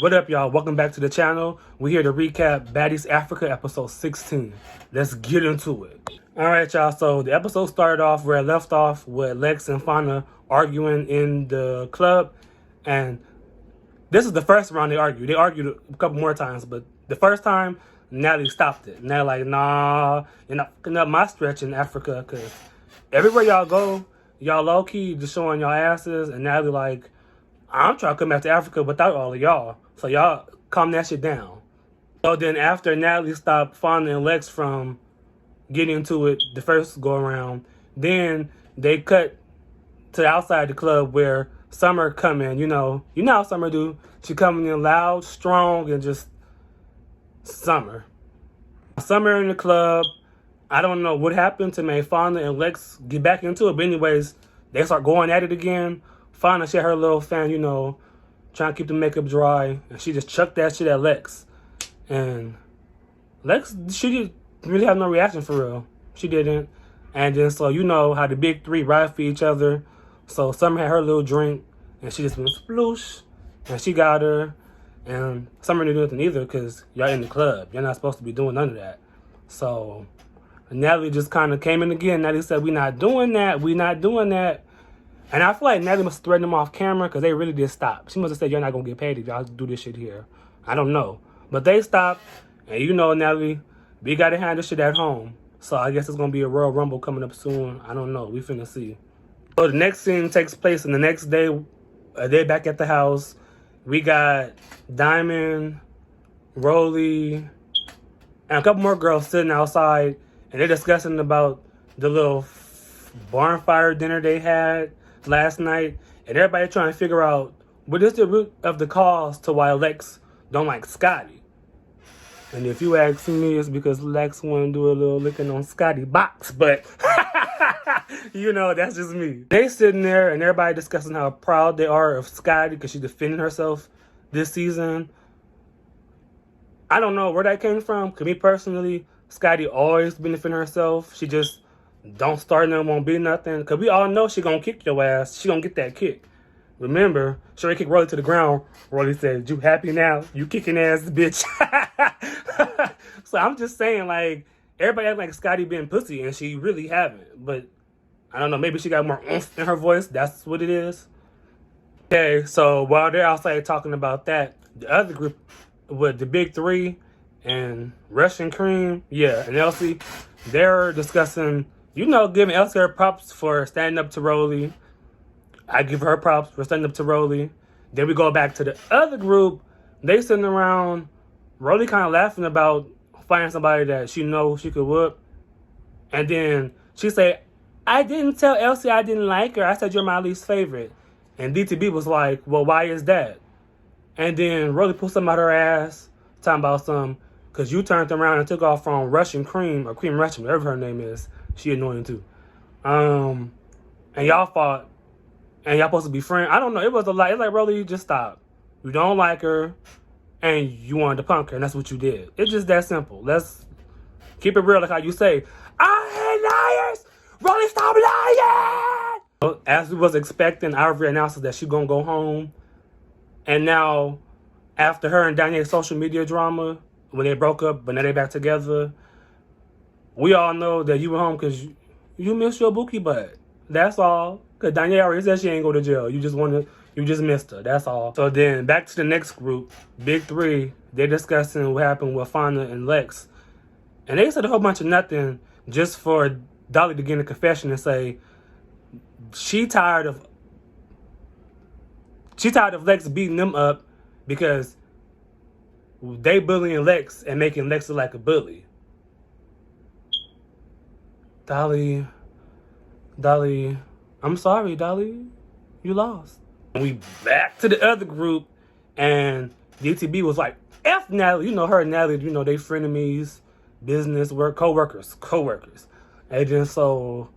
What up, y'all? Welcome back to the channel. We're here to recap Baddies Africa episode 16. Let's get into it. Alright, y'all. So the episode started off where it left off with Lex and Fauna arguing in the club. And this is the first round they argued. They argued a couple more times, but the first time, Natalie stopped it. Natalie like, nah, you're not fucking up my stretch in Africa, because everywhere y'all go, y'all low-key just showing y'all asses. And Natalie like, I'm trying to come back to Africa without all of y'all. So y'all calm that shit down. So then after Natalie stopped Fauna and Lex from getting into it the first go around, then they cut to the outside the club where Summer come in. You know how Summer do. She coming in loud, strong, and just Summer in the club. I don't know what happened to make Fauna and Lex get back into it. But anyways, they start going at it again. Fauna, she had her little fan, trying to keep the makeup dry. And she just chucked that shit at Lex. And Lex, she didn't really have no reaction for real. She didn't. And then, so you know how the big three ride for each other. So Summer had her little drink. And she just went sploosh. And she got her. And Summer didn't do nothing either because y'all in the club. You're not supposed to be doing none of that. So Natalie just kind of came in again. Natalie said, we not doing that. We not doing that. And I feel like Natalie must have threatened them off camera because they really did stop. She must have said, you're not going to get paid if y'all do this shit here. I don't know. But they stopped. And Natalie, we got to handle shit at home. So I guess it's going to be a Royal Rumble coming up soon. I don't know. We finna see. So the next scene takes place in the next day. They're back at the house. We got Diamond, Rolly, and a couple more girls sitting outside. And they're discussing about the little bonfire dinner they had last night, and everybody trying to figure out what is the root of the cause to why Lex don't like Scotty. And if you ask me, it's because Lex want to do a little licking on Scotty box, but that's just me. They sitting there and everybody discussing how proud they are of Scotty because she's defending herself this season. I don't know where that came from. Because me personally, Scotty always been defending herself. She just don't start nothing, won't be nothing. Because we all know she going to kick your ass. She going to get that kick. Remember, she kicked Rolly to the ground. Rolly said, you happy now? You kicking ass, bitch. So I'm just saying, like, everybody act like Scotty being pussy, and she really haven't. But, I don't know, maybe she got more oomph in her voice. That's what it is. Okay, so while they're outside talking about that, the other group with the big three and Russian Cream, and Elsie, they're discussing, giving Elsie her props for standing up to Rolly. I give her props for standing up to Rolly. Then we go back to the other group. They sitting around, Rolly kind of laughing about finding somebody that she knows she could whoop. And then she said, I didn't tell Elsie I didn't like her. I said you're my least favorite. And DTB was like, well, why is that? And then Rolly pulled something out her ass, talking about some, because you turned around and took off from Russian Cream, or Cream Russian, whatever her name is. She annoying too. And y'all fought, and y'all supposed to be friends. I don't know. It was a lot. It's like, Rolly, you just stop. You don't like her, and you wanted to punk her, and that's what you did. It's just that simple. Let's keep it real, like how you say, I hate liars! Rolly, stop lying! As we was expecting, Ivory announces that she gonna go home. And now, after her and Danye's social media drama, when they broke up, but now they back together, we all know that you went home because you missed your bookie butt. That's all. Because Danye already said she ain't go to jail. You just missed her. That's all. So then, back to the next group, Big Three. They're discussing what happened with Fauna and Lex. And they said a whole bunch of nothing just for Dolly to get in a confession and say she tired of Lex beating them up because they bullying Lex and making Lex look like a bully. Dolly, I'm sorry, Dolly. You lost. We back to the other group, and DTB was like, F Natalie. Her and Natalie, they frenemies, business, work, co-workers. And then so,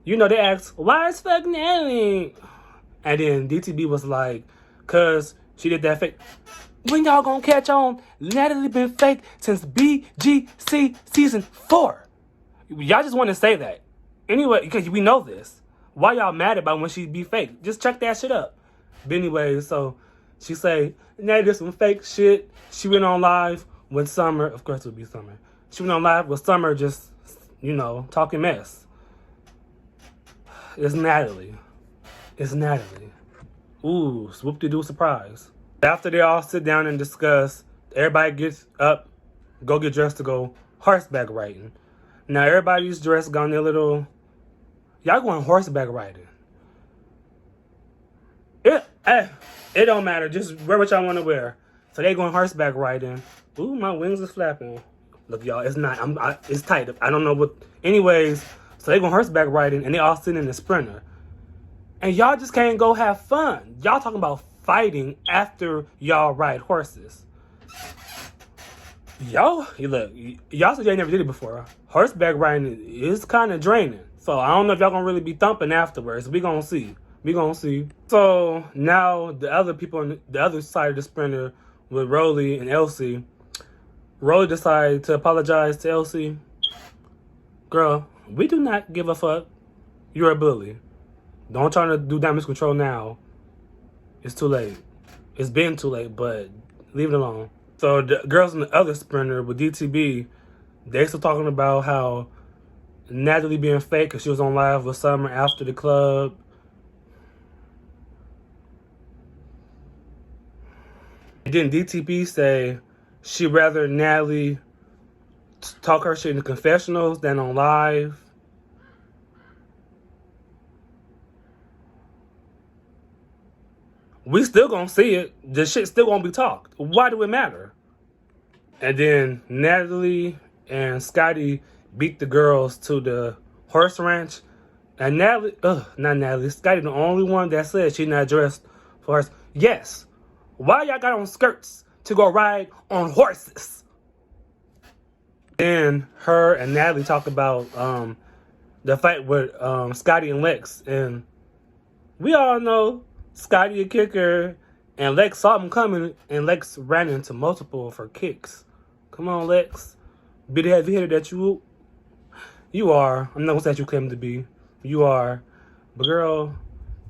they asked, why is fuck Natalie? And then DTB was like, cause she did that fake. When y'all gonna catch on? Natalie been fake since BGC season 4. Y'all just want to say that. Anyway, because we know this. Why y'all mad about when she be fake? Just check that shit up. But anyway, so She say, nah, this some fake shit. She went on live with Summer. Of course it would be Summer. She went on live with Summer just, talking mess. It's Natalie. It's Natalie. Ooh, swoop-de-doo surprise. After they all sit down and discuss, everybody gets up, go get dressed to go horseback riding. Now everybody's dressed, got their little... Y'all going horseback riding. It don't matter. Just wear what y'all want to wear. So they going horseback riding. Ooh, my wings is flapping. Look, y'all, it's not. It's tight. I don't know what. Anyways, so they going horseback riding, and they all sitting in the Sprinter. And y'all just can't go have fun. Y'all talking about fighting after y'all ride horses. Y'all said y'all never did it before. Horseback riding is kind of draining. So I don't know if y'all gonna really be thumping afterwards. We gonna see. So now the other people on the other side of the Sprinter with Rolly and Elsie. Rolly decided to apologize to Elsie. Girl, we do not give a fuck. You're a bully. Don't try to do damage control now. It's too late. It's been too late, but leave it alone. So the girls in the other Sprinter with DTB, they still talking about how Natalie being fake because she was on live with Summer after the club. And then DTB say she'd rather Natalie talk her shit in the confessionals than on live. We still gonna see it. The shit still gonna be talked. Why do it matter? And then Natalie and Scotty beat the girls to the horse ranch. And Scotty the only one that said she not dressed for horse. Yes. Why y'all got on skirts to go ride on horses? Then her and Natalie talk about the fight with Scotty and Lex. And we all know Scotty a kicker, and Lex saw him coming, and Lex ran into multiple of her kicks. Come on, Lex. Be the heavy hitter that you are. I'm not gonna say that you claim to be. You are. But girl,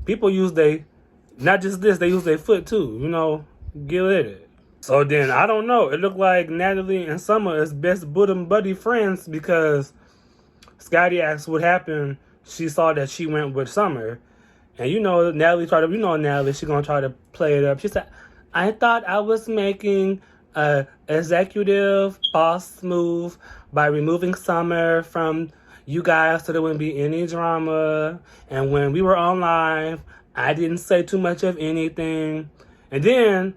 people use not just this, they use their foot too. Get it. So then, I don't know. It looked like Natalie and Summer is best buddy friends because Scotty asked what happened. She saw that she went with Summer. And Natalie Natalie, she's going to try to play it up. She said, I thought I was making a executive boss move by removing Summer from you guys so there wouldn't be any drama. And when we were on live, I didn't say too much of anything. And then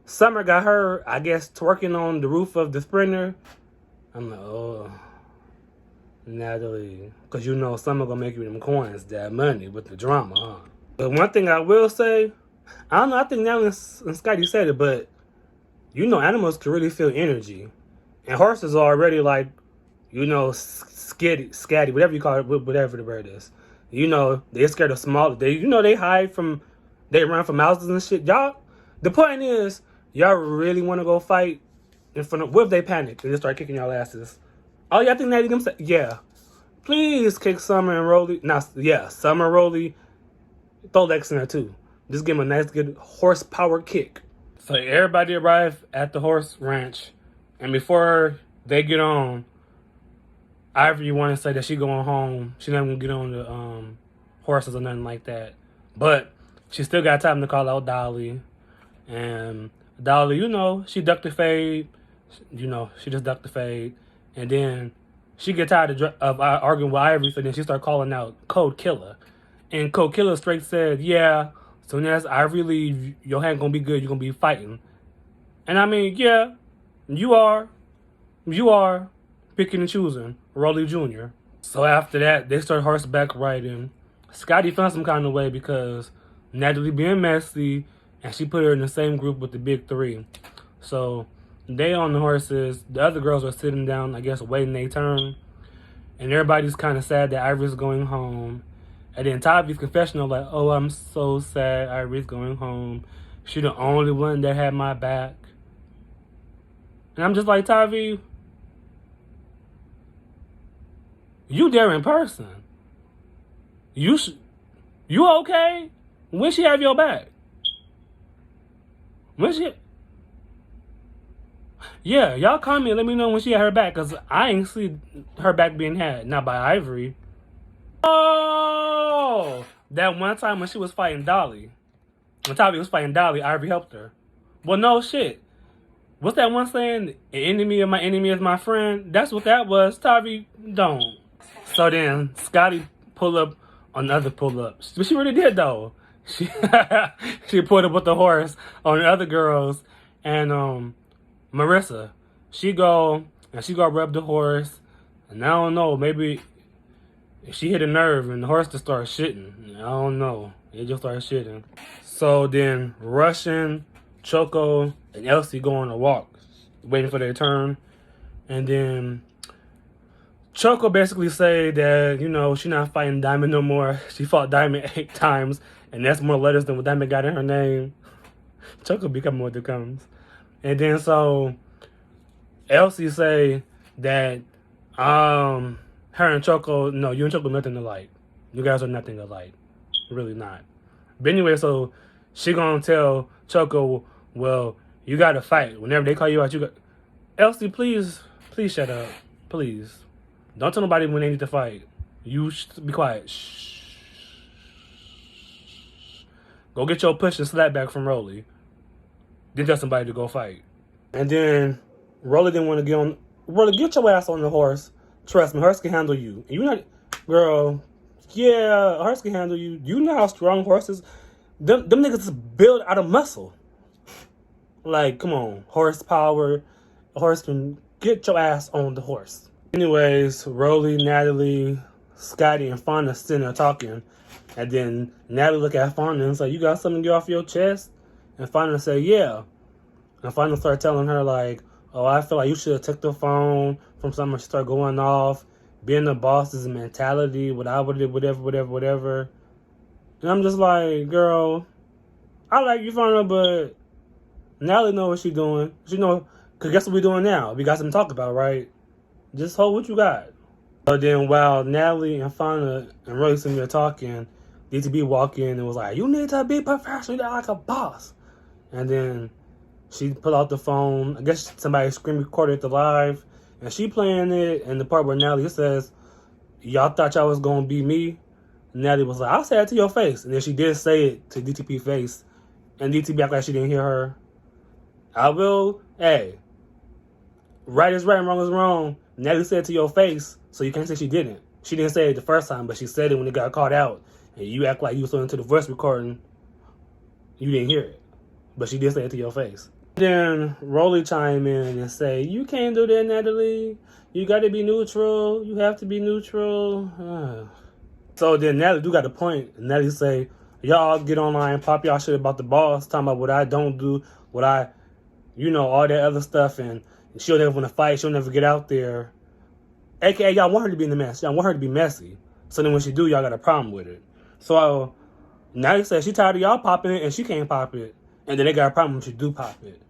Summer got her, I guess, twerking on the roof of the Sprinter. I'm like, oh, Natalie. Because Summer gonna make you them coins, that money with the drama, huh? But one thing I will say, I don't know, I think Natalie and Scotty said it, but animals can really feel energy. And horses are already like, scatty, whatever you call it, whatever the bird is. They're scared of small, they hide from, they run from houses and shit. Y'all, the point is, y'all really want to go fight in front of, what if they panic and just start kicking y'all asses? Oh, y'all think Natalie gonna say, yeah. Please kick Summer and Rolly. Summer, Rolly, throw Lex in there too. Just give him a nice, good horsepower kick. So everybody arrived at the horse ranch. And before they get on, Ivory want to say that she going home. She not going to get on the horses or nothing like that. But she still got time to call out Dolly. And Dolly, she ducked the fade. She just ducked the fade. And then she get tired of arguing with Ivory, so then she start calling out Code Killer. And Code Killer straight said, yeah, as soon as Ivory leave, your hand gonna be good, you're gonna be fighting. And I mean, yeah, you are picking and choosing, Rolly Jr. So after that, they start horseback riding. Scotty found some kind of way because Natalie being messy, and she put her in the same group with the big three. So they on the horses. The other girls are sitting down, I guess, waiting their turn. And everybody's kind of sad that Ivory's going home. And then Tavi's confessional, like, oh, I'm so sad Ivory's going home. She the only one that had my back. And I'm just like, Tavi, you there in person. You okay? When she have your back? When she... Yeah, y'all comment, let me know when she had her back, because I ain't see her back being had. Not by Ivory. Oh! That one time when she was fighting Dolly. When Tavi was fighting Dolly, Ivory helped her. Well, no shit. What's that one saying? An enemy of my enemy is my friend? That's what that was. Tavi, don't. So then, Scotty pulled up on the other pull-ups. But she really did, though. She pulled up with the horse on the other girls. And, Marissa, she go rub the horse. And I don't know, maybe if she hit a nerve and the horse just started shitting. I don't know. It just started shitting. So then Russian, Choco, and Elsie go on a walk, waiting for their turn. And then Choco basically say that, you know, she not fighting Diamond no more. She fought Diamond 8 times, and that's more letters than what Diamond got in her name. Choco become what it comes. And then so Elsie say that her and Choco, no, you and Choco nothing alike. You guys are nothing alike. Really not. But anyway, so she gonna tell Choco, well, you gotta fight. Whenever they call you out, you got... Elsie, please shut up. Please. Don't tell nobody when they need to fight. You be quiet. Shh. Go get your push and slap back from Rolly. Then tell somebody to go fight. And then Rolly didn't want to get on... Rolly, get your ass on the horse. Trust me, horse can handle you. You not... Girl, yeah, a horse can handle you. You know how strong horses... Them niggas is built out of muscle. Like, come on. Horsepower. A horse can... Get your ass on the horse. Anyways, Rolly, Natalie, Scotty, and Fauna sitting there talking. And then Natalie look at Fauna and say, you got something to get off your chest? And Fauna say, yeah. And Fauna start telling her, like, oh, I feel like you should have took the phone from someone. She start going off. Being a boss is a mentality. What I would do, whatever. And I'm just like, girl, I like you, Fauna, but Natalie know what she doing. She know, because guess what we doing now? We got something to talk about, right? Just hold what you got. So then while Natalie and Fauna and Roy sitting there talking, DTB walk in and was like, you need to be professional, you like a boss. And then she pulled out the phone. I guess somebody screen recorded the live. And she playing it, and the part where Natalie says, y'all thought y'all was going to be me? And Natalie was like, I'll say it to your face. And then she did say it to DTP face. And DTP act like she didn't hear her. I will, hey, right is right and wrong is wrong. Natalie said it to your face, so you can't say she didn't. She didn't say it the first time, but she said it when it got caught out. And you act like you was listening to the voice recording. You didn't hear it. But she did say it to your face. Then Rolly chime in and say, you can't do that, Natalie. You got to be neutral. You have to be neutral. So then Natalie do got a point. Natalie say, y'all get online, pop y'all shit about the boss, talking about what I don't do, what I, you know, all that other stuff, and she'll never want to fight, she'll never get out there. AKA, y'all want her to be in the mess. Y'all want her to be messy. So then when she do, y'all got a problem with it. So Natalie said she tired of y'all popping it, and she can't pop it. And then they got a problem when she do pop it.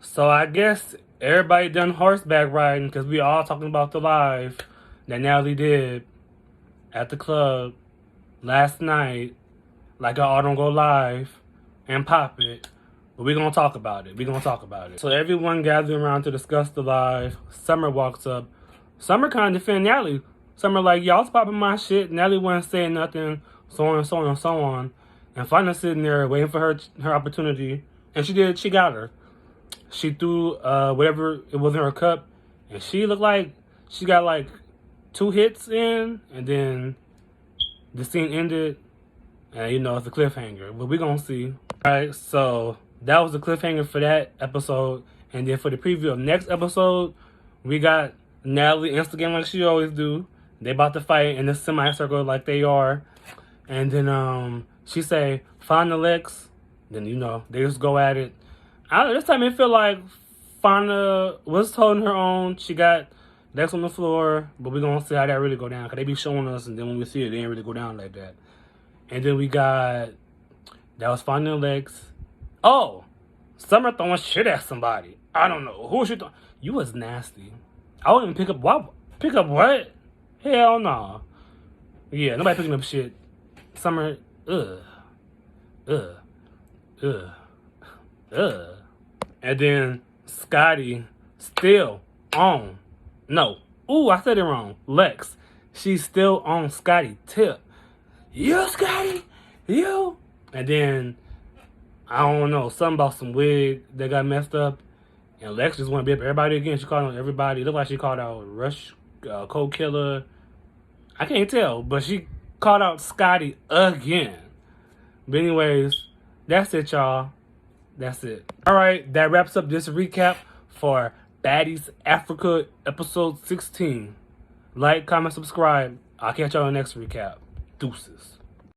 So I guess everybody done horseback riding, because we all talking about the live that Natalie did at the club last night. Like I all don't go live and pop it. But we're going to talk about it. So everyone gathered around to discuss the live. Summer walks up. Summer kind of defend Natalie. Summer like, y'all's popping my shit. Natalie wasn't saying nothing. So on and so on and so on. And Fonda sitting there waiting for her opportunity. And she did. She got her. She threw whatever it was in her cup. And she looked like she got like 2 hits in. And then the scene ended. And you know, it's a cliffhanger. But we're going to see. Alright, so that was the cliffhanger for that episode. And then for the preview of next episode, we got Natalie instigating like she always do. They about to fight in the semicircle like they are. And then she say, find the Lex. Then, you know, they just go at it. This time it feel like Fauna was holding her own. She got Lex on the floor. But we're going to see how that really go down. Because they be showing us. And then when we see it, they ain't really go down like that. And then we got... That was Fauna and Lex. Oh! Summer throwing shit at somebody. I don't know. Who was she throwing? You was nasty. I wouldn't even pick up... What? Pick up what? Hell no. Yeah, nobody picking up shit. Summer... Ugh. Ugh. And then Scotty still on. No. Ooh, I said it wrong. Lex. She's still on Scotty tip. You, Scotty? You? And then, I don't know, something about some wig that got messed up. And Lex just want to be up everybody again. She called on everybody. It looked like she called out Rush, Cold Killer. I can't tell, but she called out Scotty again. But anyways, that's it, y'all. That's it. All right, that wraps up this recap for Baddies Africa episode 16. Like, comment, subscribe. I'll catch y'all on the next recap. Deuces.